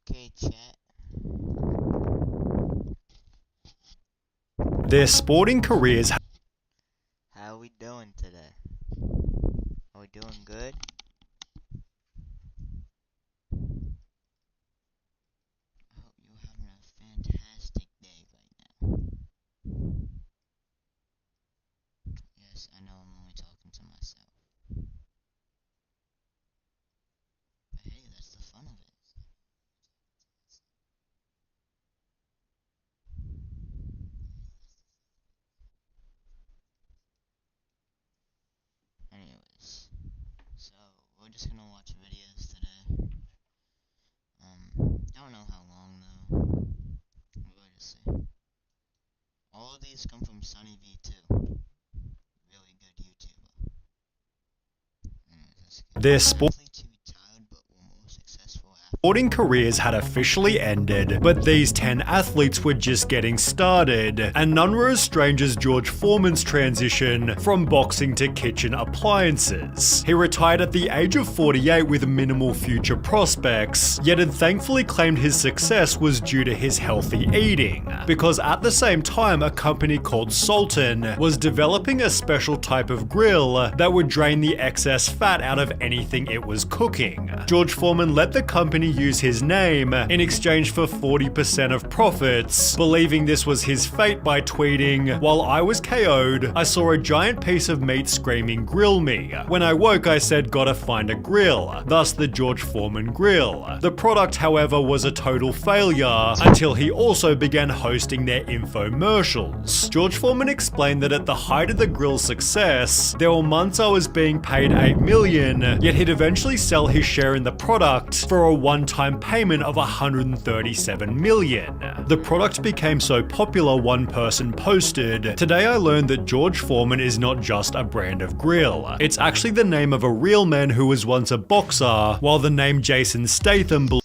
Okay, chat. Their sporting careers How are we doing today? Are we doing good? I hope you're having a fantastic day right now. Yes, I know I'm only talking to myself. But hey, that's the fun of it. Anyways, so we're just gonna watch videos today. I don't know how long though. We're going to see. All of these come from Sunny V2. Really good YouTuber. Anyways, let's get Their athletes who retired but were more successful after. sporting careers had officially ended, but these 10 athletes were just getting started, and none were as strange as George Foreman's transition from boxing to kitchen appliances. He retired at the age of 48 with minimal future prospects, yet had thankfully claimed his success was due to his healthy eating, because at the same time a company called Sultan was developing a special type of grill that would drain the excess fat out of anything it was cooking. George Foreman let the company use his name in exchange for 40% of profits, believing this was his fate by tweeting, "While I was KO'd, I saw a giant piece of meat screaming 'grill me.' When I woke, I said gotta find a grill," thus the George Foreman grill. The product, however, was a total failure until he also began hosting their infomercials. George Foreman explained that at the height of the grill's success, there were months I was being paid $8 million, yet he'd eventually sell his share in the product for a one-time payment of $137 million. The product became so popular, one person posted, "Today I learned that George Foreman is not just a brand of grill. It's actually the name of a real man who was once a boxer, while the name Jason Statham Sad.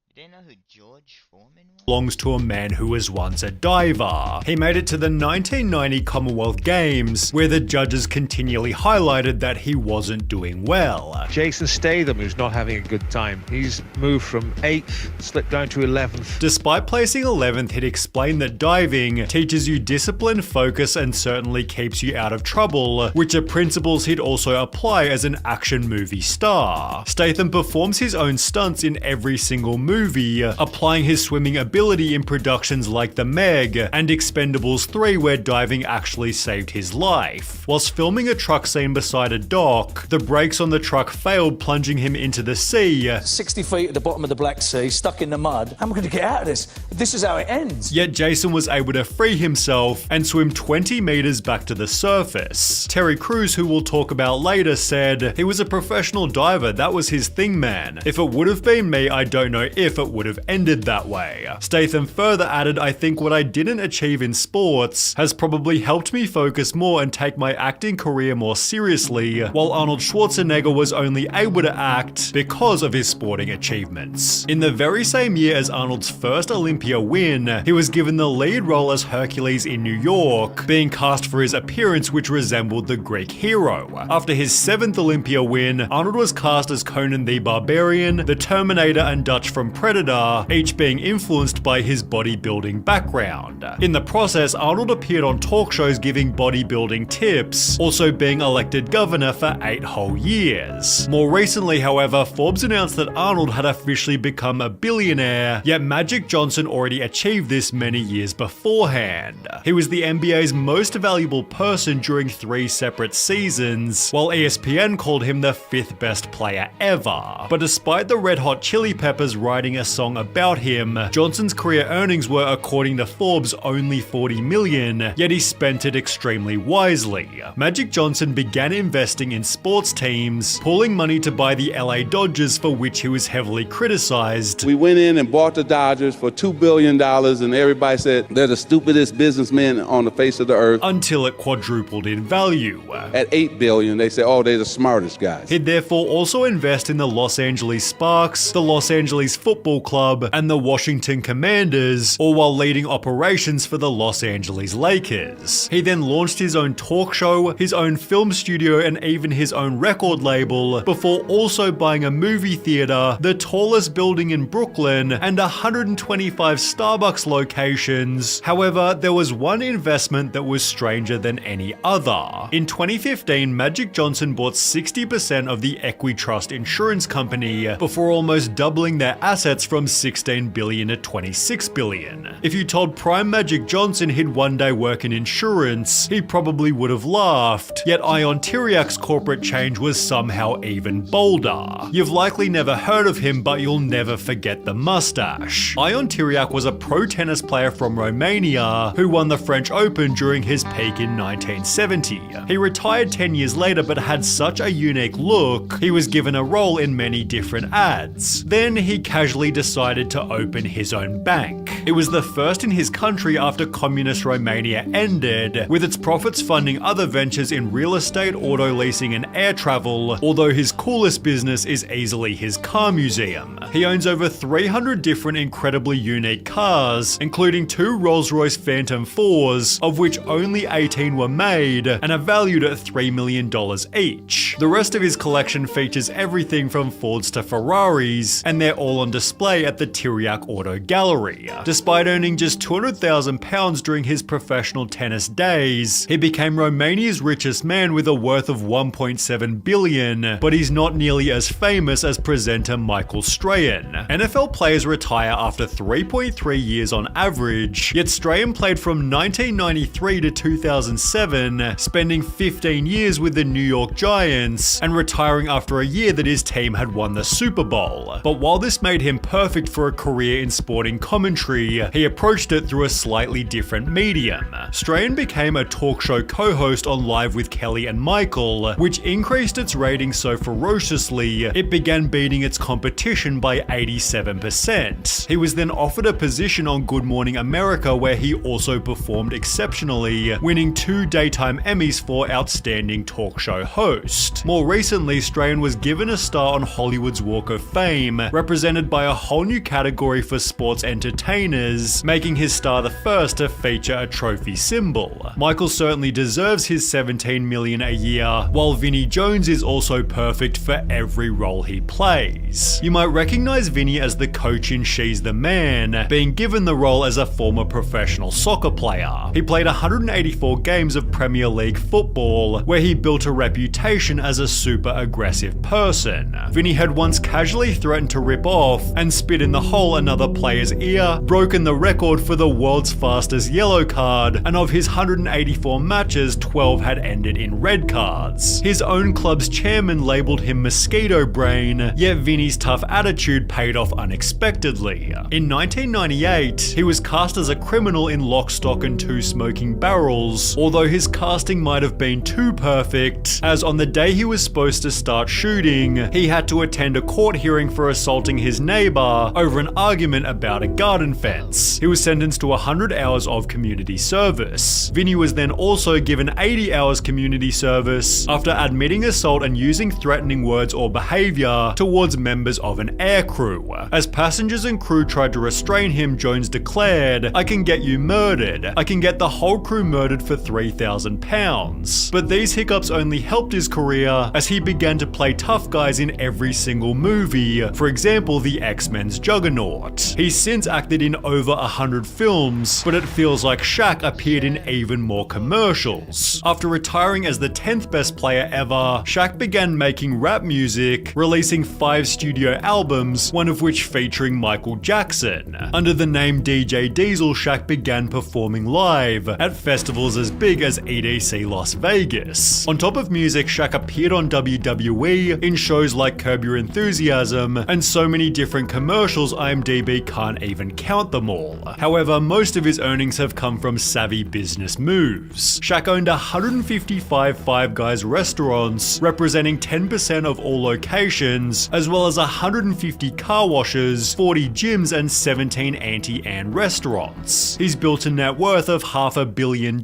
You didn't know who George Foreman was? belongs to a man who was once a diver." He made it to the 1990 Commonwealth Games, where the judges continually highlighted that he wasn't doing well. Jason Statham, who's not having a good time. He's moved from 8th, slipped down to 11th. Despite placing 11th, he'd explained that diving teaches you discipline, focus, and certainly keeps you out of trouble, which are principles he'd also apply as an action movie star. Statham performs his own stunts in every single movie, applying his swimming ability in productions like The Meg and Expendables 3, where diving actually saved his life. Whilst filming a truck scene beside a dock, the brakes on the truck failed, plunging him into the sea. 60 feet at the bottom of the Black Sea, stuck in the mud. How am I going to get out of this? This is how it ends. Yet Jason was able to free himself and swim 20 meters back to the surface. Terry Crews, who we'll talk about later, said, "He was a professional diver, that was his thing, man. If it would have been me, I don't know if it would have ended that way." Statham further added, "I think what I didn't achieve in sports has probably helped me focus more and take my acting career more seriously, while Arnold Schwarzenegger was only able to act because of his sporting achievements." In the very same year as Arnold's first Olympia win, he was given the lead role as Hercules in New York, being cast for his appearance which resembled the Greek hero. After his 7th Olympia win, Arnold was cast as Conan the Barbarian, the Terminator, and Dutch from Predator, each being influenced by his bodybuilding background. In the process, Arnold appeared on talk shows giving bodybuilding tips, also being elected governor for 8 whole years. More recently, however, Forbes announced that Arnold had officially become a billionaire, yet Magic Johnson already achieved this many years beforehand. He was the NBA's most valuable person during 3 separate seasons, while ESPN called him the 5th best player ever. But despite the Red Hot Chili Peppers writing a song about him, Johnson's career earnings were, according to Forbes, only $40 million, yet he spent it extremely wisely. Magic Johnson began investing in sports teams, pooling money to buy the LA Dodgers, for which he was heavily criticized. We went in and bought the Dodgers for $2 billion, and everybody said they're the stupidest businessmen on the face of the earth. Until it quadrupled in value. At $8 billion, they said, oh, they're the smartest guys. He'd therefore also invest in the Los Angeles Sparks, the Los Angeles Football Club, Club and the Washington Commanders, all while leading operations for the Los Angeles Lakers. He then launched his own talk show, his own film studio, and even his own record label, before also buying a movie theater, the tallest building in Brooklyn, and 125 Starbucks locations. However, there was one investment that was stranger than any other. In 2015, Magic Johnson bought 60% of the Equitrust Insurance Company before almost doubling their assets from $16 billion to $26 billion. If you told Prime Magic Johnson he'd one day work in insurance, he probably would have laughed, yet Ion Tiriac's corporate change was somehow even bolder. You've likely never heard of him, but you'll never forget the mustache. Ion Tiriac was a pro tennis player from Romania who won the French Open during his peak in 1970. He retired 10 years later but had such a unique look, he was given a role in many different ads. Then he casually decided to open his own bank. It was the first in his country after communist Romania ended, with its profits funding other ventures in real estate, auto leasing, and air travel, although his coolest business is easily his car museum. He owns over 300 different incredibly unique cars, including 2 Rolls-Royce Phantom 4s, of which only 18 were made, and are valued at $3 million each. The rest of his collection features everything from Fords to Ferraris, and they're all on display at the Tiriac Auto Gallery. Despite earning just £200,000 during his professional tennis days, he became Romania's richest man with a worth of $1.7 billion, but he's not nearly as famous as presenter Michael Strahan. NFL players retire after 3.3 years on average, yet Strahan played from 1993 to 2007, spending 15 years with the New York Giants, and retiring after a year that his team had won the Super Bowl. But while this made him perfect for a career in sporting commentary, he approached it through a slightly different medium. Strahan became a talk show co-host on Live with Kelly and Michael, which increased its ratings so ferociously, it began beating its competition by 87%. He was then offered a position on Good Morning America, where he also performed exceptionally, winning 2 daytime Emmys for Outstanding Talk Show Host. More recently, Strahan was given a star on Hollywood's Walk of Fame, represented by a whole new category for sports entertainers, making his star the first to feature a trophy symbol. Michael certainly deserves his $17 million a year, while Vinnie Jones is also perfect for every role he plays. You might recognize Vinnie as the coach in She's the Man, being given the role as a former professional soccer player. He played 184 games of Premier League football, where he built a reputation as a super aggressive person. Vinnie had once casually threatened to rip off and spit in the hole another player's ear, broken the record for the world's fastest yellow card, and of his 184 matches, 12 had ended in red cards. His own club's chairman labeled him Mosquito Brain, yet Vinnie's tough attitude paid off unexpectedly. In 1998, he was cast as a criminal in Lock, Stock and Two Smoking Barrels, although his casting might have been too perfect, as on the day he was supposed to start shooting, he had to attend a court hearing for assaulting his neighbor over an argument about a garden fence. He was sentenced to 100 hours of community service. Vinnie was then also given 80 hours community service after admitting assault and using threatening words or behavior towards members of an air crew. As passengers and crew tried to restrain him, Jones declared, "I can get you murdered. I can get the whole crew murdered for £3,000. But these hiccups only helped his career as he began to play tough guys in every single movie, for example the X-Men's Juggernaut. He's since acted in over 100 films, but it feels like Shaq appeared in even more commercials. After retiring as the 10th best player ever, Shaq began making rap music, releasing 5 studio albums, one of which featuring Michael Jackson. Under the name DJ Diesel, Shaq began performing live at festivals as big as EDC Las Vegas. On top of music, Shaq appeared on WWE, in shows like Curb Your Enthusiasm, and so many different commercials IMDb can't even count got them all. However, most of his earnings have come from savvy business moves. Shaq owned 155 Five Guys restaurants, representing 10% of all locations, as well as 150 car washes, 40 gyms, and 17 Auntie Anne restaurants. He's built a net worth of $500 million,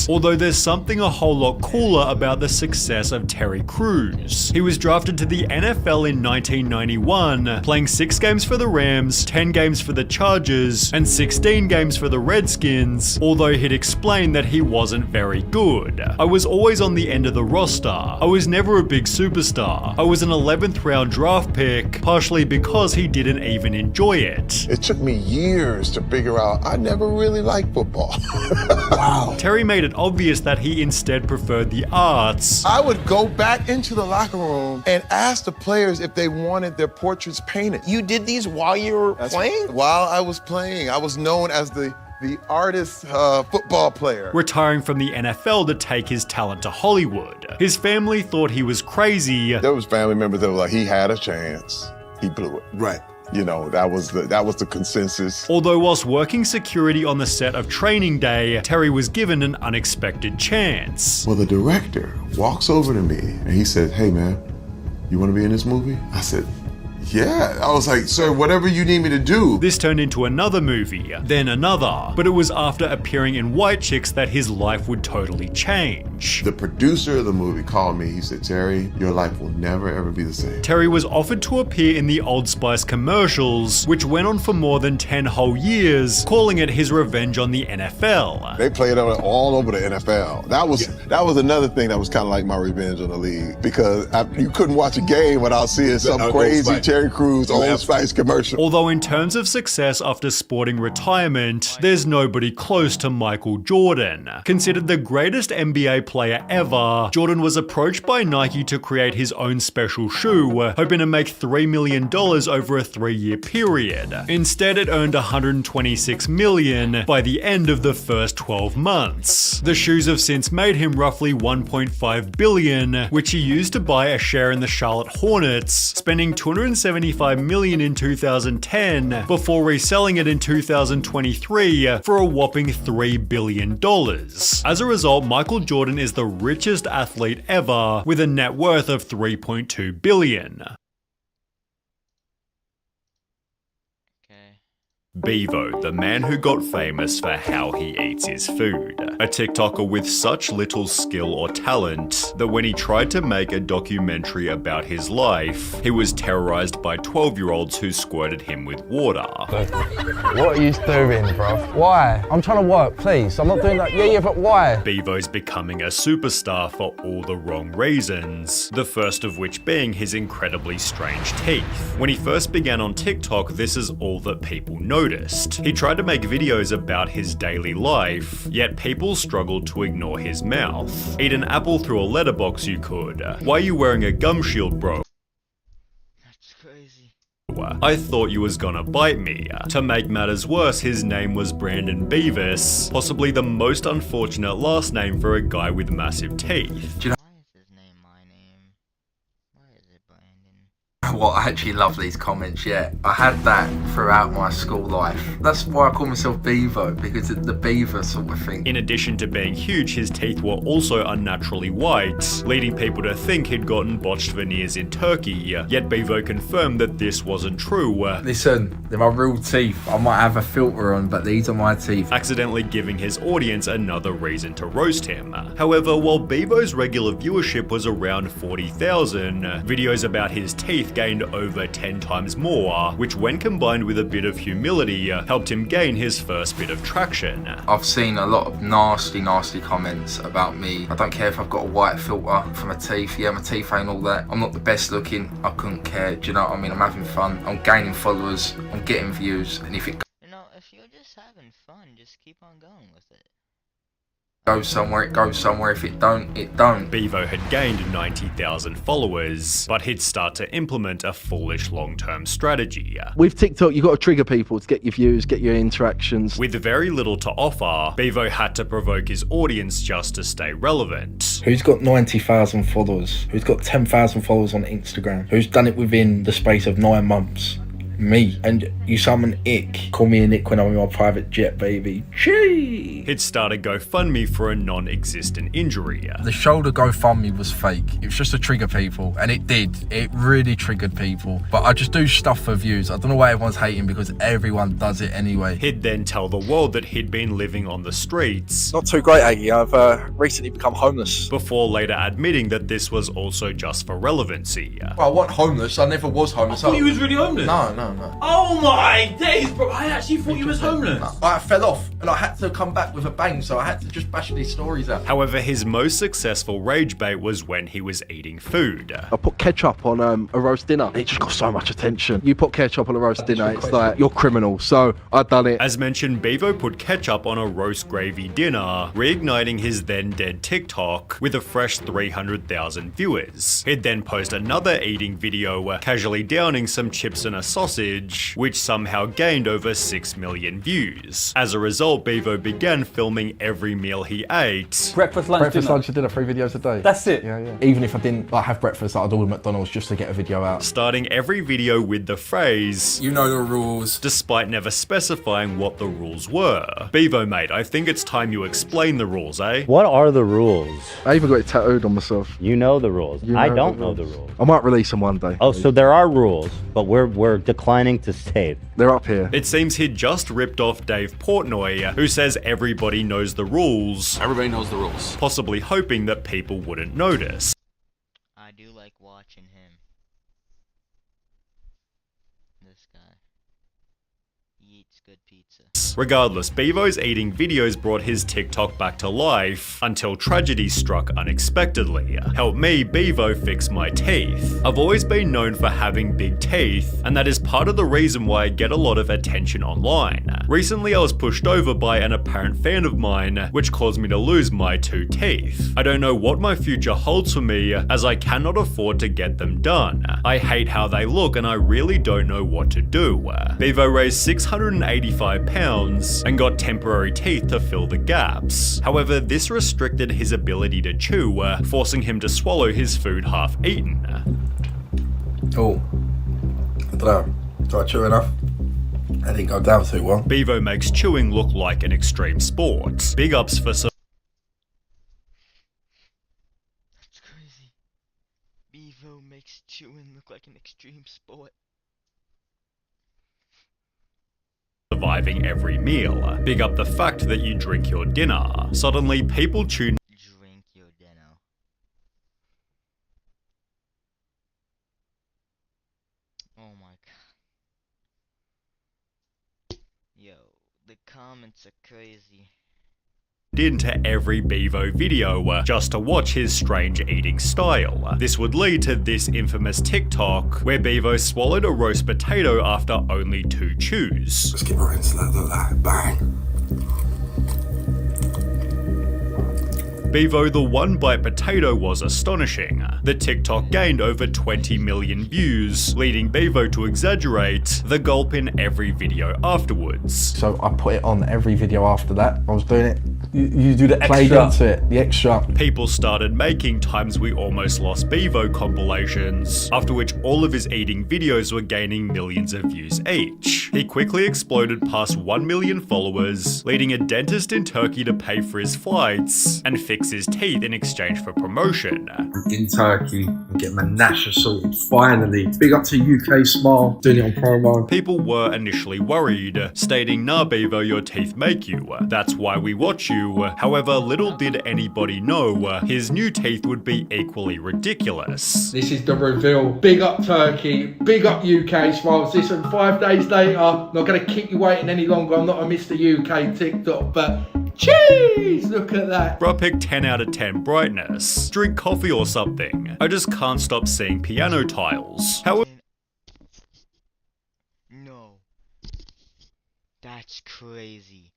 although there's something a whole lot cooler about the success of Terry Crews. He was drafted to the NFL in 1991, playing 6 games for the Rams, 10 games for the Chargers, and 16 games for the Redskins, although he'd explained that he wasn't very good. "I was always on the end of the roster. I was never a big superstar. I was an 11th round draft pick, partially because he didn't even enjoy it." It took me years to figure out I never really liked football. Wow. Terry made it obvious that he instead preferred the arts. I would go back into the locker room and ask the players if they wanted their portraits painted. You did these while you were playing? While I was playing, I was known as the artist football player. Retiring from the NFL to take his talent to Hollywood. His family thought he was crazy. There was family members that were like, he had a chance. He blew it. Right. You know, that was the consensus. Although whilst working security on the set of Training Day, Terry was given an unexpected chance. Well, the director walks over to me and he said, "Hey man, you want to be in this movie?" I said, "Yeah." I was like, "Sir, whatever you need me to do." This turned into another movie, then another, but it was after appearing in White Chicks that his life would totally change. The producer of the movie called me. He said, "Terry, your life will never ever be the same." Terry was offered to appear in the Old Spice commercials, which went on for more than 10 whole years, calling it his revenge on the NFL. They played it all over the NFL. That was another thing that was kind of like my revenge on the league, because you couldn't watch a game without seeing some crazy Terry Crews Old Spice commercial. Although in terms of success after sporting retirement, there's nobody close to Michael Jordan. Considered the greatest NBA player ever, Jordan was approached by Nike to create his own special shoe, hoping to make $3 million over a 3-year period. Instead, it earned $126 million by the end of the first 12 months. The shoes have since made him roughly $1.5 billion, which he used to buy a share in the Charlotte Hornets, spending $275 million in 2010 before reselling it in 2023 for a whopping $3 billion. As a result, Michael Jordan is the richest athlete ever, with a net worth of $3.2 billion. Bevo, the man who got famous for how he eats his food. A TikToker with such little skill or talent that when he tried to make a documentary about his life, he was terrorized by 12-year-olds who squirted him with water. What are you doing, bro? Why? I'm trying to work, please. I'm not doing that. Yeah, but why? Bevo's becoming a superstar for all the wrong reasons, the first of which being his incredibly strange teeth. When he first began on TikTok, this is all that people noticed. He tried to make videos about his daily life, yet people struggled to ignore his mouth. Eat an apple through a letterbox you could. Why are you wearing a gum shield, bro? That's crazy. I thought you was gonna bite me. To make matters worse, his name was Brandon Beavis, possibly the most unfortunate last name for a guy with massive teeth. Why is his name my name? Why is it Brandon? Well, I actually love these comments, yeah. I had that throughout my school life. That's why I call myself Bevo, because it's the beaver sort of thing. In addition to being huge, his teeth were also unnaturally white, leading people to think he'd gotten botched veneers in Turkey, yet Bevo confirmed that this wasn't true. Listen, they're my real teeth. I might have a filter on, but these are my teeth. Accidentally giving his audience another reason to roast him. However, while Bevo's regular viewership was around 40,000, videos about his teeth gained over 10 times more, which when combined with a bit of humility, helped him gain his first bit of traction. I've seen a lot of nasty comments about me. I don't care if I've got a white filter for my teeth. Yeah, my teeth ain't all that. I'm not the best looking. I couldn't care. Do you know what I mean? I'm having fun. I'm gaining followers. I'm getting views. And if it If you're just having fun, just keep on going with it. goes somewhere, it goes somewhere. If it don't, it don't. Bevo had gained 90,000 followers, but he'd start to implement a foolish long-term strategy. With TikTok, you've got to trigger people to get your views, get your interactions. With very little to offer, Bevo had to provoke his audience just to stay relevant. Who's got 90,000 followers? Who's got 10,000 followers on Instagram? Who's done it within the space of 9 months? Me. And you summon ick. Call me a Nick when I'm in my private jet, baby. Chee! He'd start a GoFundMe for a non-existent injury. The shoulder GoFundMe was fake. It was just to trigger people, and it did. It really triggered people. But I just do stuff for views. I don't know why everyone's hating, because everyone does it anyway. He'd then tell the world that he'd been living on the streets. Not too great, Aggie. I've recently become homeless. Before later admitting that this was also just for relevancy. Well, I wasn't homeless. I never was homeless. I thought you was really homeless. No. Oh my days, bro. I actually thought you was homeless. I fell off, and I had to come back with a bang, so I had to just bash these stories out. However, his most successful rage bait was when he was eating food. I put ketchup on a roast dinner. It just got so much attention. You put ketchup on a roast dinner, it's like, you're criminal. So I done it. As mentioned, Bevo put ketchup on a roast gravy dinner, reigniting his then dead TikTok with a fresh 300,000 viewers. He'd then post another eating video casually downing some chips and a sausage, which somehow gained over 6 million views. As a result, Bevo began filming every meal he ate. Breakfast, lunch, dinner. lunch, and dinner, 3 videos a day. That's it. Yeah. Even if I didn't have breakfast, I'd order McDonald's just to get a video out. Starting every video with the phrase, You know the rules. despite never specifying what the rules were. Bevo, mate, I think it's time you explain the rules, eh? What are the rules? I even got it tattooed on myself. You know the rules. You I know don't the know the rules. rules. I might release them one day. Oh, so there are rules, but we're declining to say it. They're up here. It seems he'd just ripped off Dave Portnoy, who says everybody knows the rules. Everybody knows the rules. Possibly hoping that people wouldn't notice. I do like watching him. This guy. He eats good pizza. Regardless, Bevo's eating videos brought his TikTok back to life until tragedy struck unexpectedly. Help me, Bevo, fix my teeth. I've always been known for having big teeth, and that is part of the reason why I get a lot of attention online. Recently, I was pushed over by an apparent fan of mine, which caused me to lose my 2 teeth. I don't know what my future holds for me, as I cannot afford to get them done. I hate how they look, and I really don't know what to do. Bevo raised 685 pounds and got temporary teeth to fill the gaps. However, this restricted his ability to chew, forcing him to swallow his food half eaten. Oh, I don't know. Do I chew enough? I didn't go down too well. Bevo makes chewing look like an extreme sport. Big ups for That's crazy. Bevo makes chewing look like an extreme sport. surviving every meal. Big up the fact that you drink your dinner. Suddenly, people tune Drink your dinner. Oh my god. Yo, the comments are crazy. into every Bevo video just to watch his strange eating style. This would lead to this infamous TikTok where Bevo swallowed a roast potato after only 2 chews. Let's get right into that. Bang. Bevo the one-bite potato was astonishing. The TikTok gained over 20 million views, leading Bevo to exaggerate the gulp in every video afterwards. So I put it on every video after that. I was doing it. You do the Played extra. into it, the extra. People started making Times We Almost Lost Bevo compilations, after which all of his eating videos were gaining millions of views each. He quickly exploded past 1 million followers, leading a dentist in Turkey to pay for his flights and fix his teeth in exchange for promotion. In Turkey, I'm getting my national sorted, finally. Big up to UK Smile, doing it on promo. People were initially worried, stating, "Nah Bevo, your teeth make you. That's why we watch you." However, little did anybody know, his new teeth would be equally ridiculous. This is the reveal. Big up Turkey, big up UK Smiles. Listen, 5 days later, not going to keep you waiting any longer. I'm not a Mr. UK TikTok, but jeez, look at that. Bruh picked 10 out of 10 brightness. Drink coffee or something. I just can't stop seeing piano tiles. How No. That's crazy.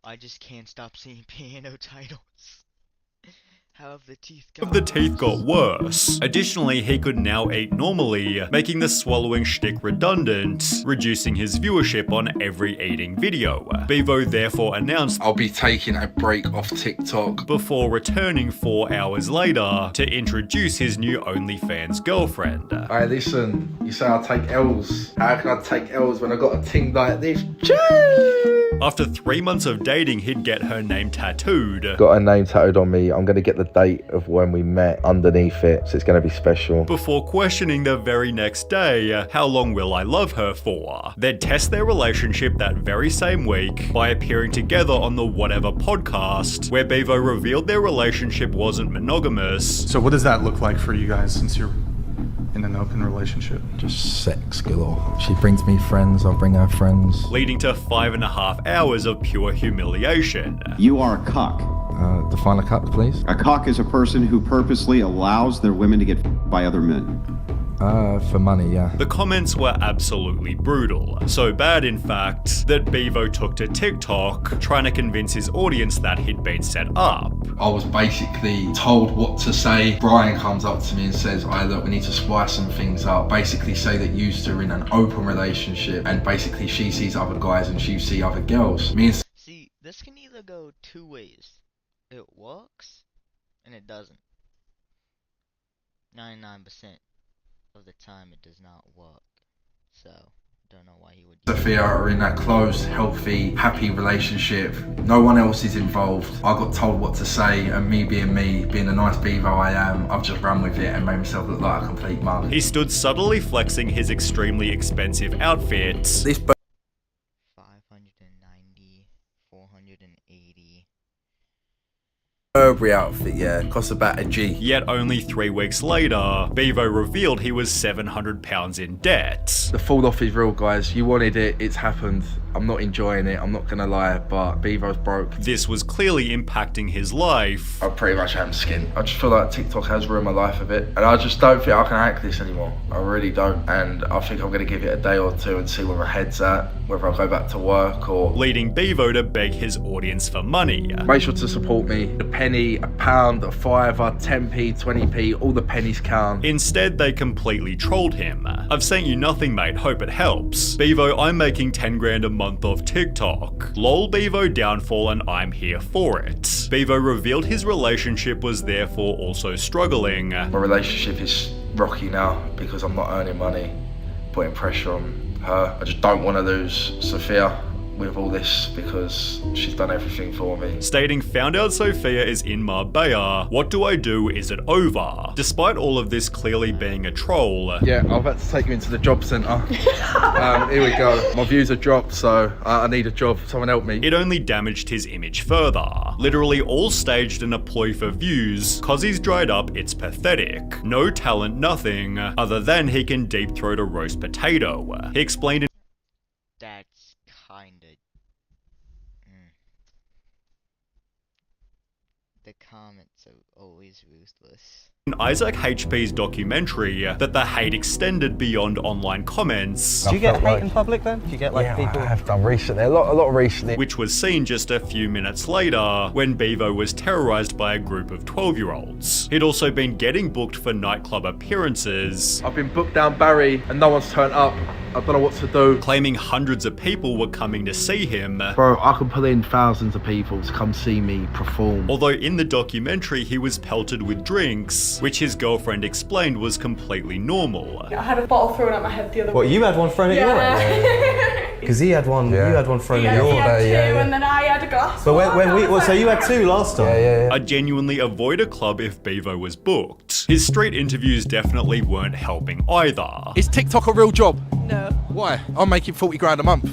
I just can't stop seeing piano titles. How have the teeth The teeth got worse. Additionally, he could now eat normally, making the swallowing shtick redundant, reducing his viewership on every eating video. Bevo therefore announced I'll be taking a break off TikTok before returning 4 hours later to introduce his new OnlyFans girlfriend. Hey, listen, you say I take L's. How can I take L's when I got a ting like this? After 3 months of dating, he'd get her name tattooed. Got her name tattooed on me. I'm going to get the date of when we met underneath it, so it's going to be special. Before questioning the very next day, how long will I love her for? They'd test their relationship that very same week by appearing together on the Whatever podcast, where Bevo revealed their relationship wasn't monogamous. So what does that look like for you guys since you're in an open relationship? Just sex galore. She brings me friends, I'll bring her friends. Leading to 5.5 hours of pure humiliation. You are a cuck. Define a cuck, please. A cuck is a person who purposely allows their women to get by other men. For money, yeah. The comments were absolutely brutal. So bad, in fact, that Bevo took to TikTok, trying to convince his audience that he'd been set up. I was basically told what to say. Brian comes up to me and says, look, we need to spice some things up. Basically say that you two are in an open relationship, and basically she sees other guys and you see other girls. See, this can either go two ways. It works, and it doesn't. 99% of the time it does not work. So, don't know why he would. Sophia are in a close, healthy, happy relationship. No one else is involved. I got told what to say, and me, being the nice Bevo I am, I've just run with it and made myself look like a complete mug. He stood subtly flexing his extremely expensive outfit. $590, $480. Burberry outfit, yeah, costs about a G. Yet only 3 weeks later, Bevo revealed he was £700 in debt. The fall off is real, guys. You wanted it, it's happened. I'm not enjoying it, I'm not gonna lie, but Bevo's broke. This was clearly impacting his life. I pretty much am skinned. I just feel like TikTok has ruined my life a bit, and I just don't think I can hack this anymore. I really don't, and I think I'm gonna give it a day or two and see where my head's at, whether I go back to work or... Leading Bevo to beg his audience for money. Make sure to support me. A penny, a pound, a fiver, 10p, 20p, all the pennies count. Instead, they completely trolled him. I've sent you nothing, mate, hope it helps. Bevo, I'm making 10 grand a month off TikTok. Lol Bevo downfall and I'm here for it. Bevo revealed his relationship was therefore also struggling. My relationship is rocky now because I'm not earning money, putting pressure on her. I just don't want to lose Sophia with all this because she's done everything for me. Stating, found out Sophia is in Marbella. What do I do? Is it over? Despite all of this clearly being a troll. Yeah, I'm about to take you into the job centre. Here we go. My views are dropped, so I need a job. Someone help me. It only damaged his image further. Literally all staged and a ploy for views. Cause he's dried up, it's pathetic. No talent, nothing, other than he can deep throat a roast potato. He explained in That's kinda... The comments are always ruthless. Isaac HP's documentary that the hate extended beyond online comments. Do you get hate in public then? Do you get like people? I have done recently, a lot recently. Which was seen just a few minutes later when Bevo was terrorized by a group of 12-year-olds. He'd also been getting booked for nightclub appearances. I've been booked down Barry and no one's turned up. I don't know what to do. Claiming hundreds of people were coming to see him. Bro, I can pull in thousands of people to come see me perform. Although in the documentary he was pelted with drinks, which his girlfriend explained was completely normal. I had a bottle thrown at my head the other week. What, you had one thrown at your head? Because he had one, you had one thrown at your head. He had two, and then I had a glass. But so you had two last time? Yeah. I'd genuinely avoid a club if Bevo was booked. His street interviews definitely weren't helping either. Is TikTok a real job? No. Why? I'm making 40 grand a month.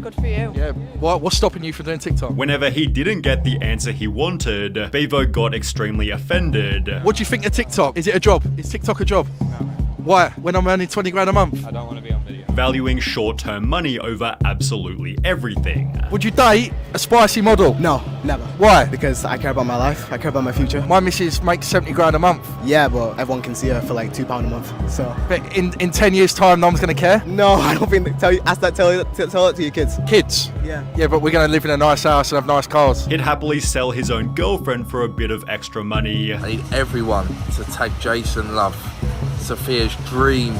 Good for you. Yeah, what's stopping you from doing TikTok? Whenever he didn't get the answer he wanted, Bevo got extremely offended. What do you think of TikTok? Is it a job? Is TikTok a job? Why? When I'm earning 20 grand a month? I don't want to be on video. Valuing short-term money over absolutely everything. Would you date a spicy model? No, never. Why? Because I care about my life, I care about my future. My missus makes 70 grand a month. Yeah, but everyone can see her for like £2 a month, so. But in 10 years' time, no one's gonna care? No, I don't think, tell it to your kids. Kids? Yeah. Yeah, but we're gonna live in a nice house and have nice cars. He'd happily sell his own girlfriend for a bit of extra money. I need everyone to take Jason Love, Sophia's dream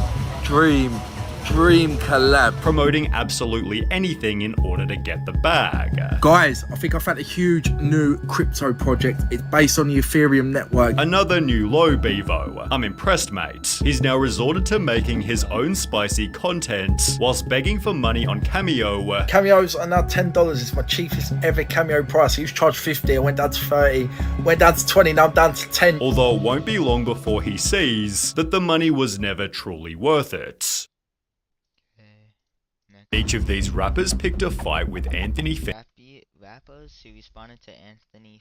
collab. Promoting absolutely anything in order to get the bag. Guys, I think I found a huge new crypto project. It's based on the Ethereum network. Another new low, Bevo. I'm impressed, mate. He's now resorted to making his own spicy content whilst begging for money on Cameo. Cameos are now $10. It's my cheapest ever Cameo price. He was charged 50, I went down to 30, went down to 20, now I'm down to 10. Although it won't be long before he sees that the money was never truly worth it. Each of these rappers picked a fight with Anthony rappers who responded to Anthony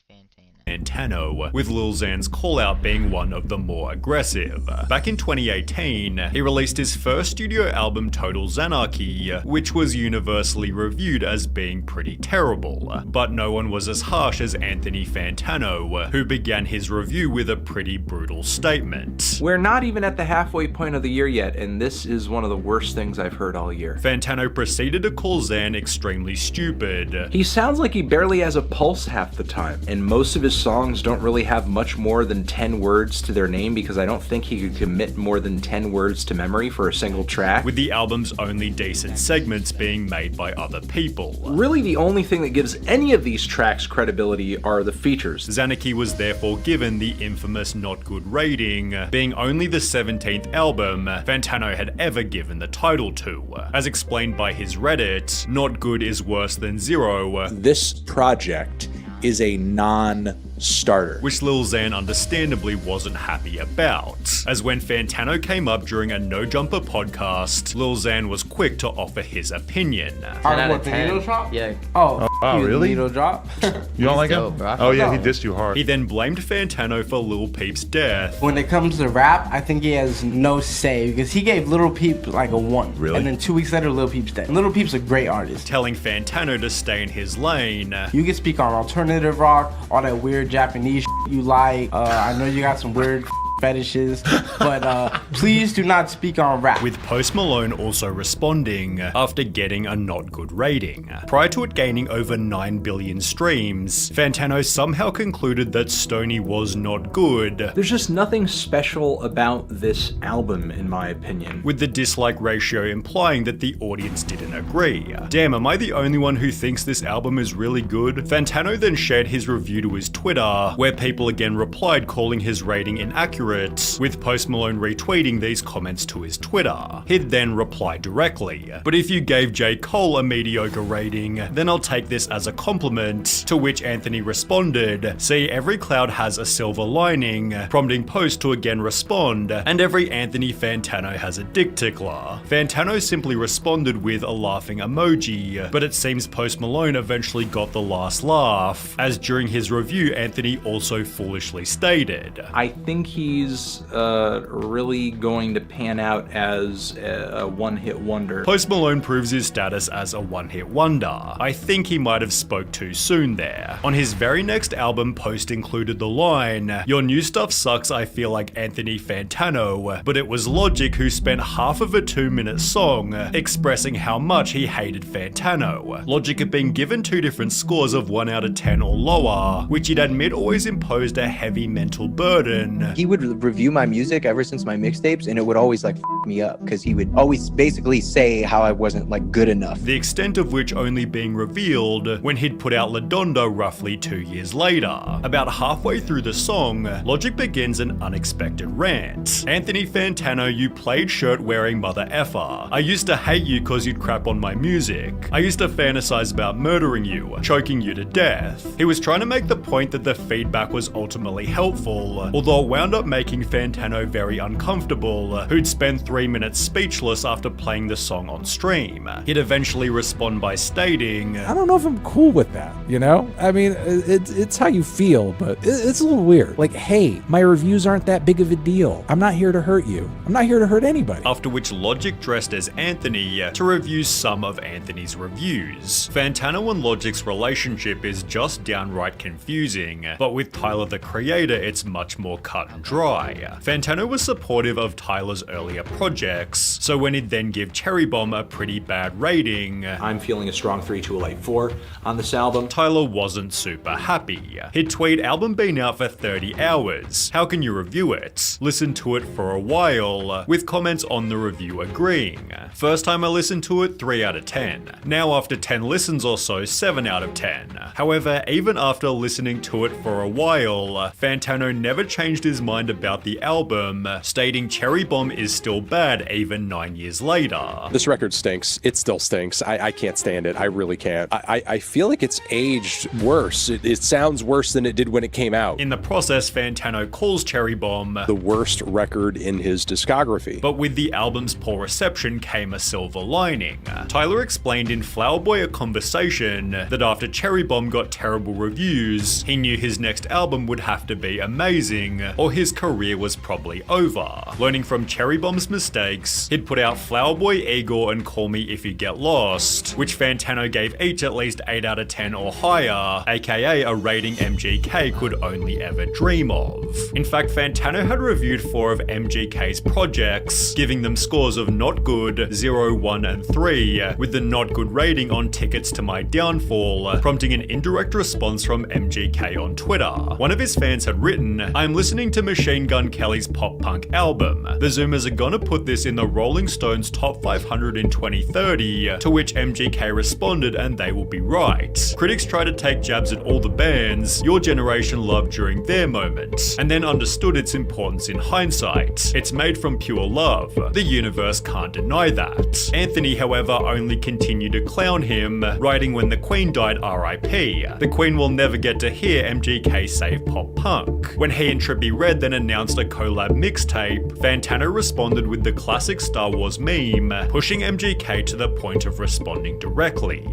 Fantano, with Lil Xan's call-out being one of the more aggressive. Back in 2018, he released his first studio album Total Xanarchy, which was universally reviewed as being pretty terrible. But no one was as harsh as Anthony Fantano, who began his review with a pretty brutal statement. We're not even at the halfway point of the year yet, and this is one of the worst things I've heard all year. Fantano proceeded to call Xan extremely stupid. He sounds like he barely has a pulse half the time, and most of his songs don't really have much more than 10 words to their name because I don't think he could commit more than 10 words to memory for a single track. With the album's only decent segments being made by other people. Really, the only thing that gives any of these tracks credibility are the features. Xanarchy was therefore given the infamous not good rating, being only the 17th album Fantano had ever given the title to. As explained by his Reddit, not good is worse than zero. This project is a non-starter. Which Lil Xan understandably wasn't happy about, as when Fantano came up during a No Jumper podcast, Lil Xan was quick to offer his opinion. 10 out of 10. Needle drop? Yeah. Oh, wow, really? Needle drop? You don't like him? Oh yeah, he dissed you hard. He then blamed Fantano for Lil Peep's death. When it comes to rap, I think he has no say because he gave Lil Peep like a 1. Really? And then 2 weeks later, Lil Peep's dead. Lil Peep's a great artist. Telling Fantano to stay in his lane. You can speak on alternative rock, all that weird Japanese you like. I know you got some weird fetishes, but please do not speak on rap. With Post Malone also responding after getting a not good rating. Prior to it gaining over 9 billion streams, Fantano somehow concluded that Stoney was not good. There's just nothing special about this album, in my opinion. With the dislike ratio implying that the audience didn't agree. Damn, am I the only one who thinks this album is really good? Fantano then shared his review to his Twitter, where people again replied calling his rating inaccurate, with Post Malone retweeting these comments to his Twitter. He'd then reply directly, "But if you gave J. Cole a mediocre rating, then I'll take this as a compliment," to which Anthony responded, "See, every cloud has a silver lining," prompting Post to again respond, "And every Anthony Fantano has a dick tickler." Fantano simply responded with a laughing emoji, but it seems Post Malone eventually got the last laugh, as during his review Anthony also foolishly stated, I think he's really going to pan out as a one-hit wonder. Post Malone proves his status as a one-hit wonder. I think he might have spoke too soon there. On his very next album, Post included the line, "Your new stuff sucks, I feel like Anthony Fantano," but it was Logic who spent half of a 2-minute song expressing how much he hated Fantano. Logic had been given 2 different scores of 1 out of 10 or lower, which he'd admit always imposed a heavy mental burden. He would review my music ever since my mixtapes, and it would always like me up because he would always basically say how I wasn't like good enough. The extent of which only being revealed when he'd put out La Donda roughly 2 years later. About halfway through the song, Logic begins an unexpected rant. "Anthony Fantano, you plaid shirt wearing mother effer. I used to hate you cause you'd crap on my music. I used to fantasize about murdering you, choking you to death." He was trying to make the point that the feedback was ultimately helpful, although it wound up making Fantano very uncomfortable, who'd spend 3 minutes speechless after playing the song on stream. He'd eventually respond by stating, I don't know if I'm cool with that, you know? I mean, it's how you feel, but it's a little weird. Like, hey, my reviews aren't that big of a deal. I'm not here to hurt you. I'm not here to hurt anybody. After which Logic dressed as Anthony to review some of Anthony's reviews. Fantano and Logic's relationship is just downright confusing, but with Tyler the Creator it's much more cut and dry. Fantano was supportive of Tyler's earlier projects, so when he'd then give Cherry Bomb a pretty bad rating, I'm feeling a strong 3 to a light 4 on this album, Tyler wasn't super happy. He'd tweet, album been out for 30 hours, how can you review it? Listen to it for a while, with comments on the review agreeing. First time I listened to it, 3 out of 10. Now after 10 listens or so, 7 out of 10. However, even after listening to it for a while, Fantano never changed his mind about the album, stating Cherry Bomb is still bad even 9 years later. This record stinks. It still stinks. I can't stand it. I really can't. I feel like it's aged worse. It sounds worse than it did when it came out. In the process, Fantano calls Cherry Bomb the worst record in his discography. But with the album's poor reception came a silver lining. Tyler explained in Flower Boy: A Conversation that after Cherry Bomb got terrible reviews, he knew his next album would have to be amazing, or his career was probably over. Learning from Cherry Bomb's mistakes, he'd put out Flower Boy, Igor, and Call Me If You Get Lost, which Fantano gave each at least 8 out of 10 or higher, aka a rating MGK could only ever dream of. In fact, Fantano had reviewed 4 of MGK's projects, giving them scores of not good, 0, 1, and 3, with the not good rating on Tickets to My Downfall, prompting an indirect response from MGK on Twitter. One of his fans had written, I'm listening to Machine Gun Kelly's pop punk album. The Zoomers are gonna put this in the Rolling Stones Top 500 in 2030, to which MGK responded, and they will be right. Critics try to take jabs at all the bands your generation loved during their moment, and then understood its importance in hindsight. It's made from pure love. The universe can't deny that. Anthony, however, only continued to clown him, writing when the Queen died RIP. The Queen will never get to hear MGK save pop punk. When he and Trippie Redd then announced a collab mixtape, Fantano responded with the classic Star Wars meme, pushing MGK to the point of responding directly.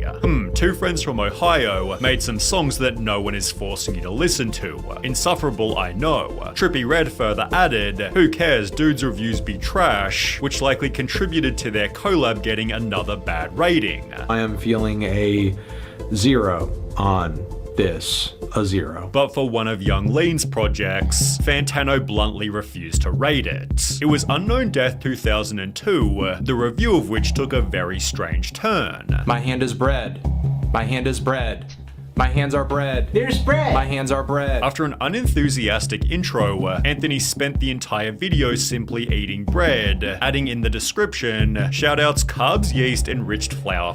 2 friends from Ohio made some songs that no one is forcing you to listen to. Insufferable, I know. Trippie Redd further added, who cares, dudes' reviews be trash, which likely contributed to their collab getting another bad rating. I am feeling a 0 on this, a 0. But for one of Young Lean's projects, Fantano bluntly refused to rate it. It was Unknown Death 2002, the review of which took a very strange turn. My hand is bread. My hand is bread. My hands are bread. There's bread. My hands are bread. After an unenthusiastic intro, Anthony spent the entire video simply eating bread, adding in the description, shoutouts carbs, yeast, enriched flour,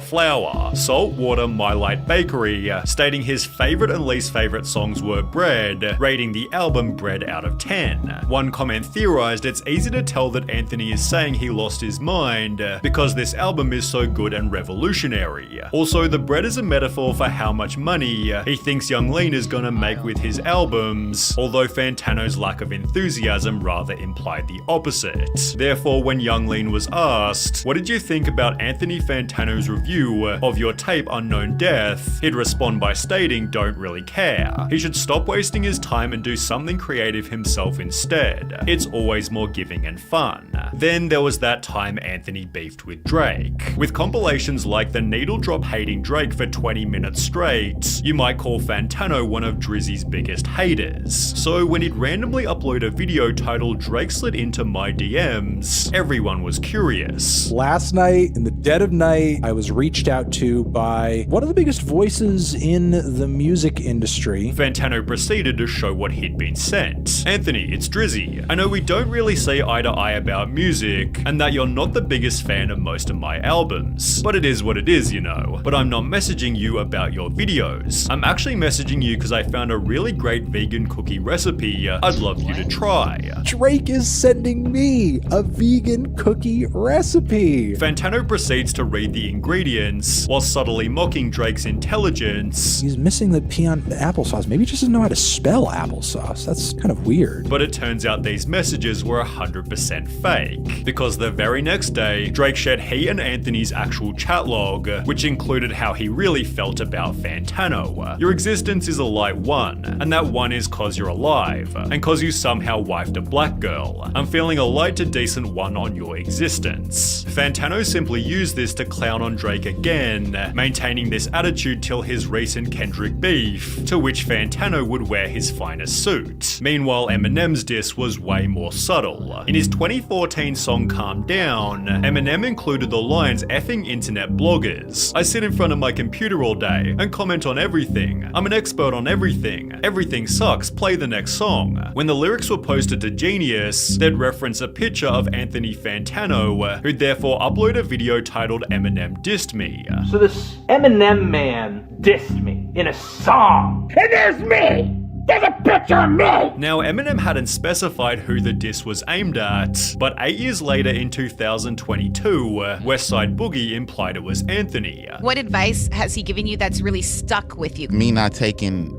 salt, water, My Light Bakery, stating his favorite and least favorite songs were bread, rating the album bread out of 10. One comment theorized it's easy to tell that Anthony is saying he lost his mind because this album is so good and revolutionary. Also, the bread is a metaphor for how much money he thinks Young Lean is gonna make with his albums, although Fantano's lack of enthusiasm rather implied the opposite. Therefore, when Young Lean was asked, what did you think about Anthony Fantano's review of your tape Unknown Death, he'd respond by stating, don't really care. He should stop wasting his time and do something creative himself instead. It's always more giving and fun. Then there was that time Anthony beefed with Drake. With compilations like the needle drop hating Drake for 20 minutes straight, you might call Fantano one of Drizzy's biggest haters. So when he'd randomly upload a video titled Drake Slid Into My DMs, everyone was curious. Last night, in the dead of night, I was reached out to by one of the biggest voices in the music industry. Fantano proceeded to show what he'd been sent. Anthony, it's Drizzy. I know we don't really see eye to eye about music, and that you're not the biggest fan of most of my albums, but it is what it is, you know. But I'm not messaging you about your videos. goes. I'm actually messaging you because I found a really great vegan cookie recipe I'd love you to try. Drake is sending me a vegan cookie recipe. Fantano proceeds to read the ingredients while subtly mocking Drake's intelligence. He's missing the peon applesauce. Maybe he just doesn't know how to spell applesauce. That's kind of weird. But it turns out these messages were 100% fake, because the very next day, Drake shared he and Anthony's actual chat log, which included how he really felt about Fantano. Your existence is a light one, and that one is cause you're alive, and cause you somehow wifed a black girl. I'm feeling a light to decent one on your existence. Fantano simply used this to clown on Drake again, maintaining this attitude till his recent Kendrick beef, to which Fantano would wear his finest suit. Meanwhile, Eminem's diss was way more subtle. In his 2014 song Calm Down, Eminem included the lines effing internet bloggers. I sit in front of my computer all day and comment on everything. I'm an expert on everything. Everything sucks, play the next song. When the lyrics were posted to Genius, they'd reference a picture of Anthony Fantano, who'd therefore upload a video titled Eminem Dissed Me. So this Eminem man dissed me in a song. And there's me! There's a picture of me! Now, Eminem hadn't specified who the diss was aimed at, but 8 years later in 2022, Westside Boogie implied it was Anthony. What advice has he given you that's really stuck with you? Me not taking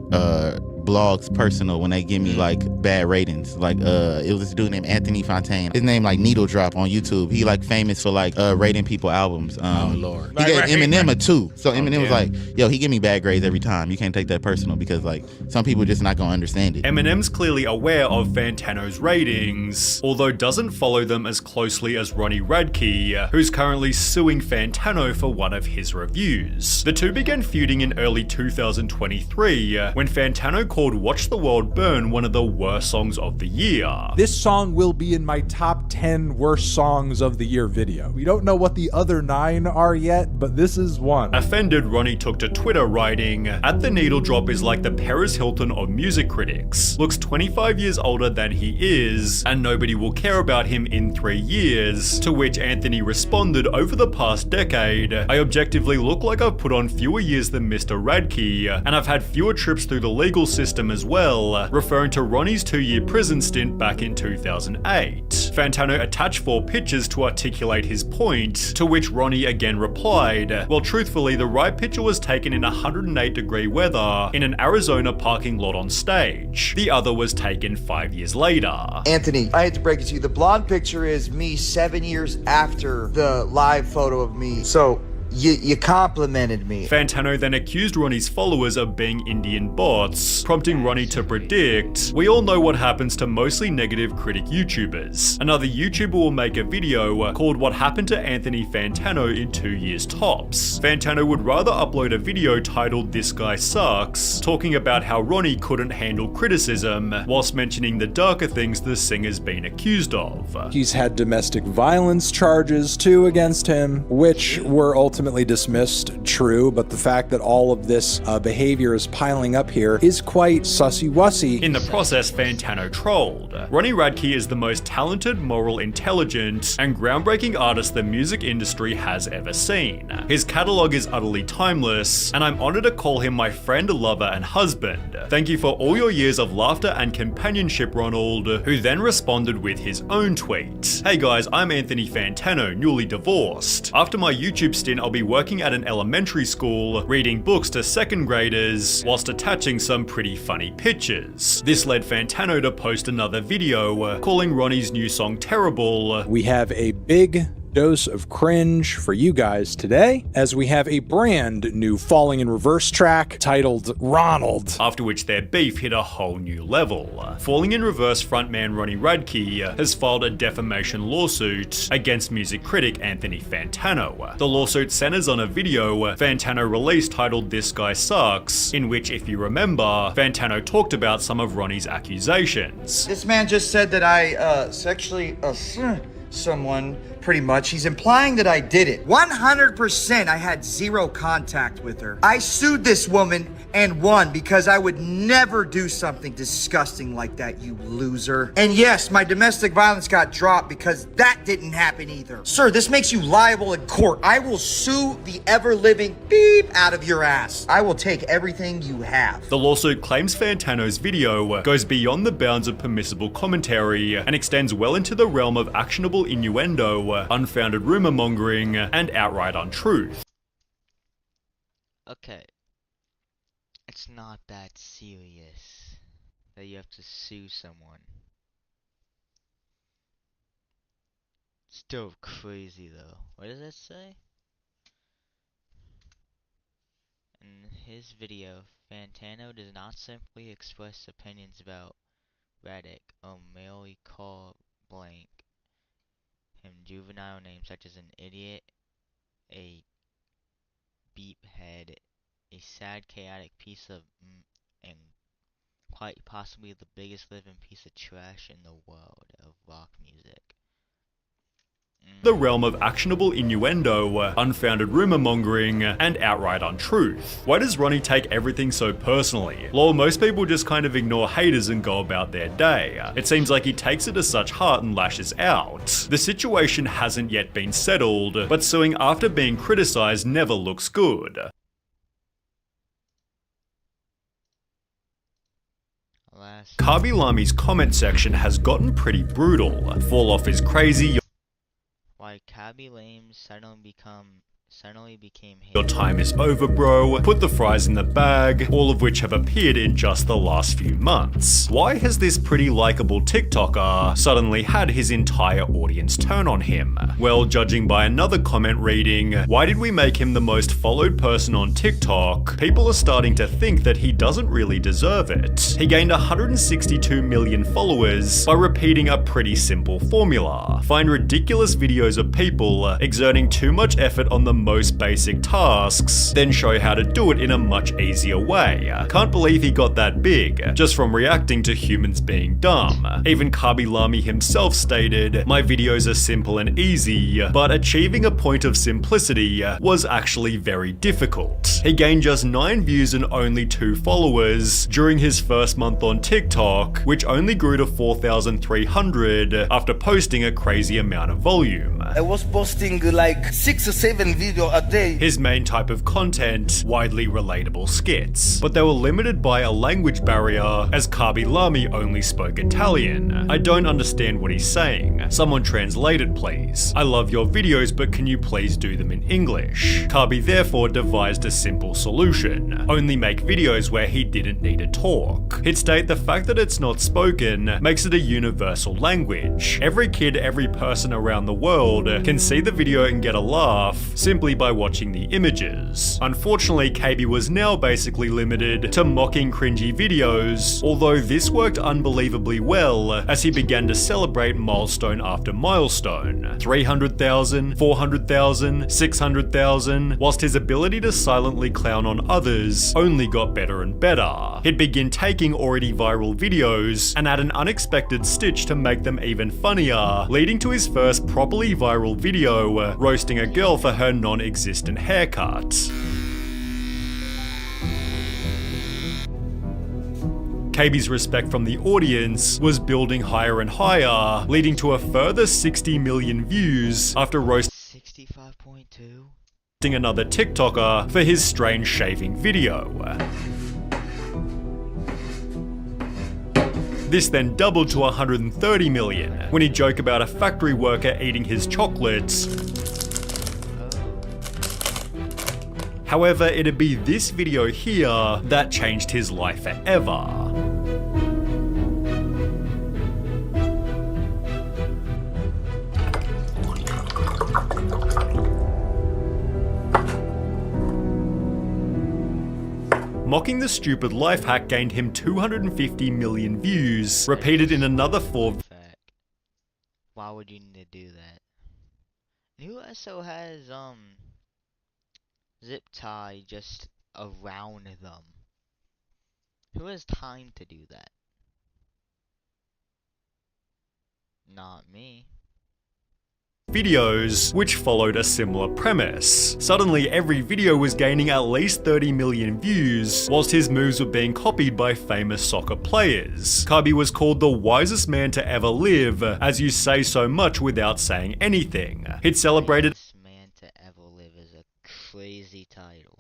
blogs personal when they give me like bad ratings. Like it was this dude named Anthony Fontaine. His name like Needle Drop on YouTube. He like famous for like rating people albums. Oh Lord. He gave Eminem a 2. So Eminem was like, yo, he give me bad grades every time. You can't take that personal because like some people just not gonna understand it. Eminem's clearly aware of Fantano's ratings, although doesn't follow them as closely as Ronnie Radke, who's currently suing Fantano for one of his reviews. The two began feuding in early 2023 when Fantano called Watch the World Burn one of the worst songs of the year. This song will be in my top 10 worst songs of the year video. We don't know what the other 9 are yet, but this is one. Offended, Ronnie took to Twitter writing, "At the Needle Drop is like the Paris Hilton of music critics. Looks 25 years older than he is, and nobody will care about him in 3 years." To which Anthony responded, "Over the past decade, I objectively look like I've put on fewer years than Mr. Radke, and I've had fewer trips through the legal system as well," referring to Ronnie's 2-year prison stint back in 2008. Fantano attached 4 pictures to articulate his point, to which Ronnie again replied, "Well, truthfully, the right picture was taken in 108-degree weather in an Arizona parking lot on stage. The other was taken 5 years later." Anthony, I hate to break it to you. The blonde picture is me 7 years after the live photo of me. So you complimented me. Fantano then accused Ronnie's followers of being Indian bots, prompting Ronnie to predict, "We all know what happens to mostly negative critic YouTubers. Another YouTuber will make a video called What Happened to Anthony Fantano in 2 years tops. Fantano would rather upload a video titled This Guy Sucks, talking about how Ronnie couldn't handle criticism, whilst mentioning the darker things the singer's been accused of." He's had domestic violence charges too against him, which were ultimately dismissed, true, but the fact that all of this behavior is piling up here is quite sussy-wussy. In the process, Fantano trolled. Ronnie Radke is the most talented, moral, intelligent, and groundbreaking artist the music industry has ever seen. His catalogue is utterly timeless, and I'm honored to call him my friend, lover, and husband. Thank you for all your years of laughter and companionship, Ronald, who then responded with his own tweet. "Hey guys, I'm Anthony Fantano, newly divorced. After my YouTube stint, I'll be working at an elementary school, reading books to 2nd graders, whilst attaching some pretty funny pictures." This led Fantano to post another video, calling Ronnie's new song terrible. We have a big dose of cringe for you guys today, as we have a brand new Falling in Reverse track titled Ronald. After which their beef hit a whole new level. Falling in Reverse frontman Ronnie Radke has filed a defamation lawsuit against music critic Anthony Fantano. The lawsuit centers on a video Fantano released titled This Guy Sucks, in which, if you remember, Fantano talked about some of Ronnie's accusations. This man just said that I sexually someone, pretty much. He's implying that I did it. 100% I had zero contact with her. I sued this woman and won because I would never do something disgusting like that, you loser. And yes, my domestic violence got dropped because that didn't happen either. Sir, this makes you liable in court. I will sue the ever-living beep out of your ass. I will take everything you have. The lawsuit claims Fantano's video goes beyond the bounds of permissible commentary and extends well into the realm of actionable innuendo, unfounded rumor mongering, and outright untruth. Okay. It's not that serious that you have to sue someone. Still crazy though. What does it say? In his video, Fantano does not simply express opinions about Reddick or merely call blank him juvenile names such as an idiot, a beephead, a sad chaotic piece of and quite possibly the biggest living piece of trash in the world of rock music. The realm of actionable innuendo, unfounded rumor mongering, and outright untruth. Why does Ronnie take everything so personally? Lol, most people just kind of ignore haters and go about their day. It seems like he takes it to such heart and lashes out. The situation hasn't yet been settled, but suing after being criticized never looks good. Kabi Lami's comment section has gotten pretty brutal. Fall off is crazy. Why Kabi Lame suddenly became him. Your time is over, bro. Put the fries in the bag, all of which have appeared in just the last few months. Why has this pretty likable TikToker suddenly had his entire audience turn on him? Well, judging by another comment reading, why did we make him the most followed person on TikTok? People are starting to think that he doesn't really deserve it. He gained 162 million followers by repeating a pretty simple formula. Find ridiculous videos of people exerting too much effort on the most basic tasks, then show how to do it in a much easier way. Can't believe he got that big, just from reacting to humans being dumb. Even Kabi Lami himself stated, "My videos are simple and easy, but achieving a point of simplicity was actually very difficult." He gained just 9 views and only 2 followers during his first month on TikTok, which only grew to 4,300 after posting a crazy amount of volume. I was posting like 6 or 7 videos a day. His main type of content, widely relatable skits, but they were limited by a language barrier as Kabi Lami only spoke Italian. I don't understand what he's saying. Someone translate it please. I love your videos, but can you please do them in English? Kabi therefore devised a simple solution. Only make videos where he didn't need to talk. He'd state the fact that it's not spoken makes it a universal language. Every kid, every person around the world can see the video and get a laugh simply by watching the images. Unfortunately, Kabi was now basically limited to mocking cringy videos, although this worked unbelievably well as he began to celebrate milestone after milestone. 300,000, 400,000, 600,000, whilst his ability to silently clown on others only got better and better. He'd begin taking already viral videos and add an unexpected stitch to make them even funnier, leading to his first properly viral video roasting a girl for her non-existent haircut. Kabi's respect from the audience was building higher and higher, leading to a further 60 million views after roasting 65.2 another TikToker for his strange shaving video. This then doubled to 130 million when he joked about a factory worker eating his chocolates. However, it'd be this video here that changed his life forever. Mocking the stupid life hack gained him 250 million views, repeated in another 4. Why would you need to do that? Who also has zip tie just around them? Who has time to do that? Not me. videos, which followed a similar premise. Suddenly, every video was gaining at least 30 million views, whilst his moves were being copied by famous soccer players. Kabi was called the wisest man to ever live, as you say so much without saying anything. He'd celebrated Man to ever live is a crazy title.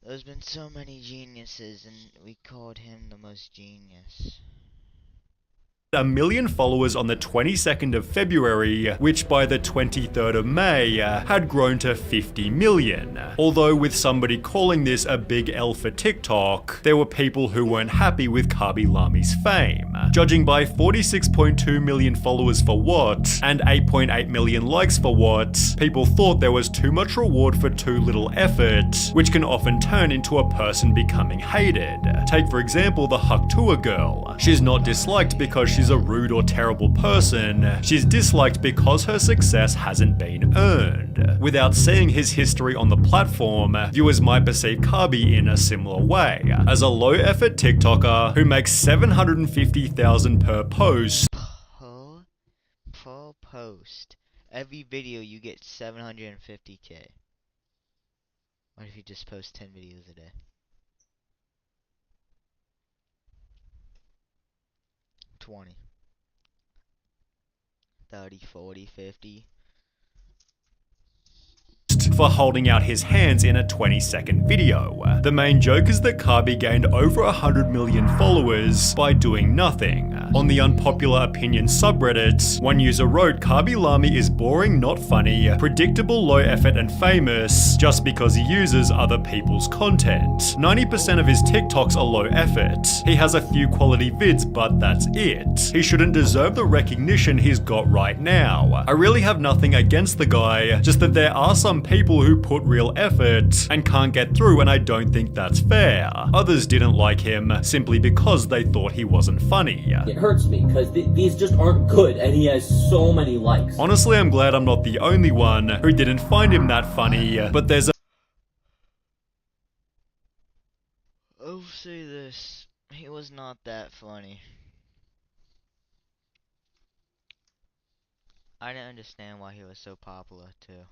There's been so many geniuses, and we called him the most genius. 1 million followers on the 22nd of February, which by the 23rd of May had grown to 50 million. Although with somebody calling this a big L for TikTok, there were people who weren't happy with Kabi Lami's fame. Judging by 46.2 million followers for what, and 8.8 million likes for what, people thought there was too much reward for too little effort, which can often turn into a person becoming hated. Take for example the Haktua girl. She's not disliked because she's a rude or terrible person, she's disliked because her success hasn't been earned. Without seeing his history on the platform, viewers might perceive Kabi in a similar way, as a low-effort TikToker who makes $750,000 per post. Per post. Every video you get 750K. What if you just post 10 videos a day? 20, 30, 40, 50. For holding out his hands in a 20-second video. The main joke is that Kabi gained over 100 million followers by doing nothing. On the unpopular opinion subreddit, one user wrote Kabi Lami is boring, not funny, predictable, low effort and famous just because he uses other people's content. 90% of his TikToks are low effort. He has a few quality vids, but that's it. He shouldn't deserve the recognition he's got right now. I really have nothing against the guy, just that there are some people who put real effort and can't get through, and I don't think that's fair. Others didn't like him simply because they thought he wasn't funny. It hurts me because these just aren't good and he has so many likes. Honestly, I'm glad I'm not the only one who didn't find him that funny, but there's a I'll say this, he was not that funny. I didn't understand why he was so popular too.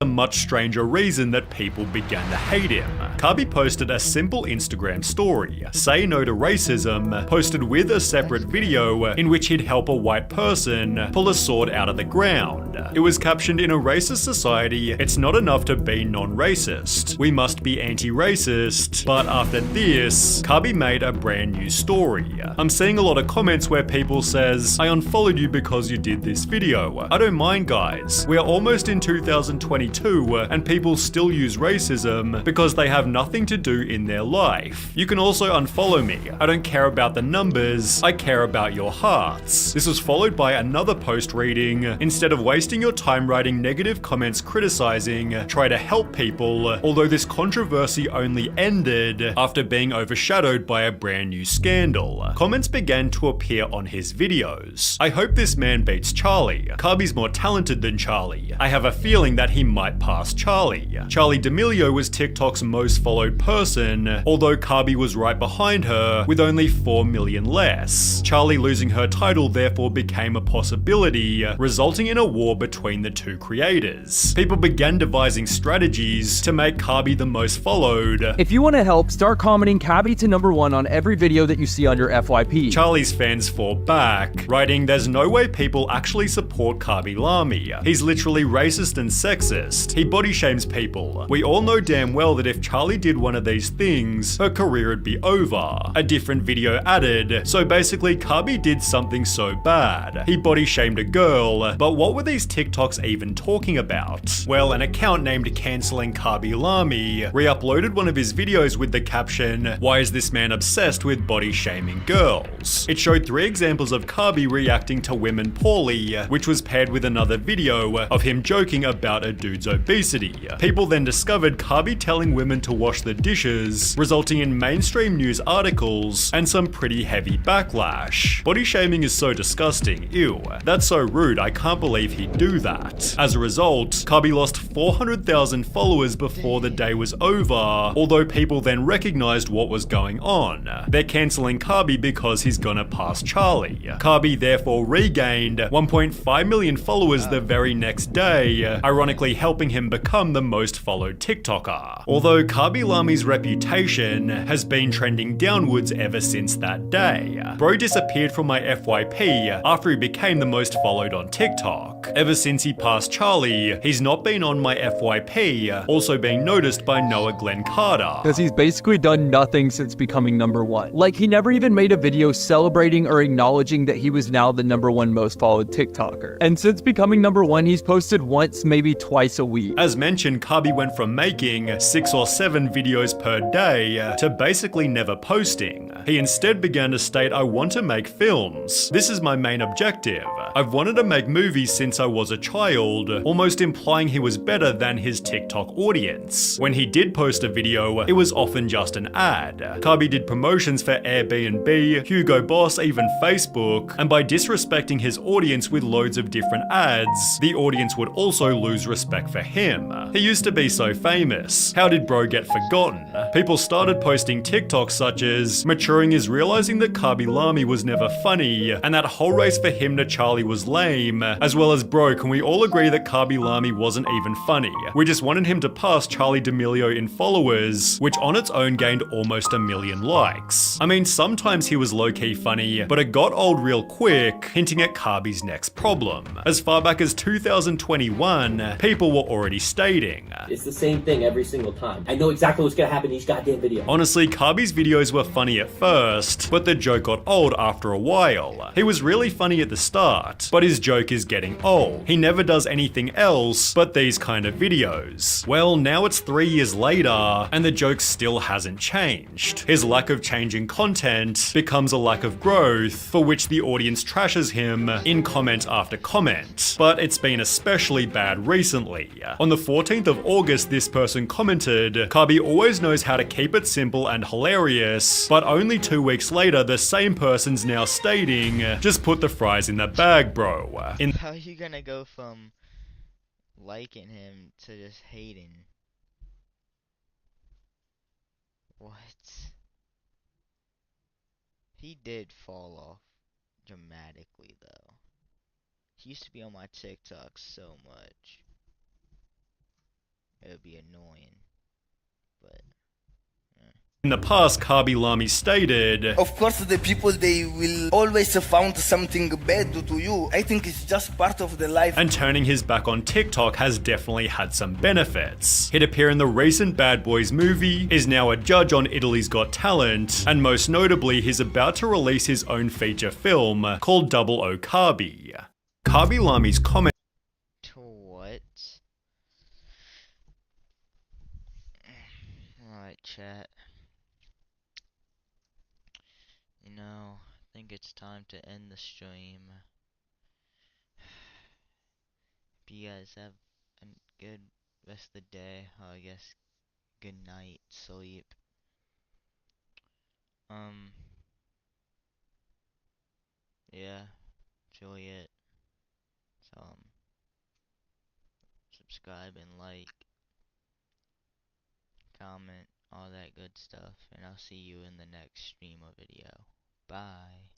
A much stranger reason that people began to hate him. Kabi posted a simple Instagram story, Say No to Racism, posted with a separate video in which he'd help a white person pull a sword out of the ground. It was captioned, "In a racist society, it's not enough to be non-racist. We must be anti-racist." But after this, Kabi made a brand new story. I'm seeing a lot of comments where people says, "I unfollowed you because you did this video." I don't mind, guys. We are almost in 2022 and people still use racism because they have nothing to do in their life. You can also unfollow me. I don't care about the numbers, I care about your hearts. This was followed by another post reading, "Instead of wasting your time writing negative comments criticizing, try to help people," although this controversy only ended after being overshadowed by a brand new scandal. Comments began to appear on his videos. "I hope this man beats Charlie. Kabi's more talented than Charlie. I have a feeling that he might pass Charlie." Charli D'Amelio was TikTok's most followed person, although Kabi was right behind her with only 4 million less. Charli losing her title therefore became a possibility, resulting in a war between the two creators. People began devising strategies to make Kabi the most followed. If you want to help, start commenting Kabi to #1 on every video that you see on your FYP. Charli's fans fought back, writing, "There's no way people actually support Kabi Lami. He's literally racist and sexist. He body shames people. We all know damn well that if Charli did one of these things, her career would be over." A different video added, "So basically Kabi did something so bad. He body shamed a girl, but what were these TikToks even talking about?" Well, an account named Canceling Kabi Lami re-uploaded one of his videos with the caption, "Why is this man obsessed with body shaming girls?" It showed 3 examples of Kabi reacting to women poorly, which was paired with another video of him joking about a dude's obesity. People then discovered Kabi telling women to wash the dishes, resulting in mainstream news articles and some pretty heavy backlash. Body shaming is so disgusting, ew. That's so rude, I can't believe he'd do that. As a result, Kabi lost 400,000 followers before the day was over, although people then recognized what was going on. They're cancelling Kabi because he's gonna pass Charlie. Kabi therefore regained 1.5 million followers the very next day, ironically helping him become the most followed TikToker. Although Kabi Lami's reputation has been trending downwards ever since that day. Bro disappeared from my FYP after he became the most followed on TikTok. Ever since he passed Charlie, he's not been on my FYP, also being noticed by Noah Glenn Carter. Because he's basically done nothing since becoming #1. Like, he never even made a video celebrating or acknowledging that he was now the #1 most followed TikToker. And since becoming #1, he's posted once, maybe twice a week. As mentioned, Kabi went from making 6 or 7 videos per day to basically never posting. He instead began to state, I want to make films. This is my main objective. I've wanted to make movies since I was a child, almost implying he was better than his TikTok audience. When he did post a video, it was often just an ad. Kabi did promotions for Airbnb, Hugo Boss, even Facebook, and by disrespecting his audience with loads of different ads, the audience would also lose respect for him. He used to be so famous. How did bro get forgotten? People started posting TikToks such as, maturing is realizing that Kabi Lami was never funny, and that whole race for him to Charlie was lame, as well as, bro, can we all agree that Kabi Lami wasn't even funny? We just wanted him to pass Charlie D'Amelio in followers, which on its own gained almost 1 million likes. I mean, sometimes he was low-key funny, but it got old real quick, hinting at Kabi's next problem. As far back as 2021, people were already stating, It's the same thing every single time. I know exactly what's gonna happen in each goddamn video. honestly, Kabi's videos were funny at first, but the joke got old after a while. He was really funny at the start, but his joke is getting old. He never does anything else but these kind of videos. Well, now it's 3 years later, and the joke still hasn't changed. His lack of changing content becomes a lack of growth, for which the audience trashes him in comment after comment. But it's been especially bad recently. On the 14th of August, this person commented, Kabi always knows how to keep it simple and hilarious, but only 2 weeks later, the same person's now stating, just put the fries in the bag, bro. How are you gonna go from liking him to just hating? What? He did fall off dramatically though. He used to be on my TikTok so much. It would be annoying. But in the past, Kabi Lami stated, Of course, the people, they will always found something bad to you. I think it's just part of the life. and turning his back on TikTok has definitely had some benefits. He'd appear in the recent Bad Boys movie, is now a judge on Italy's Got Talent, and most notably, he's about to release his own feature film called Double O Kabi. Kabi Lami's comment what? Alright, chat. You know, I think it's time to end the stream. Hope you guys have a good rest of the day, or I guess good night, sleep. Yeah, enjoy it. So, subscribe and like, comment, all that good stuff, and I'll see you in the next stream or video. Bye.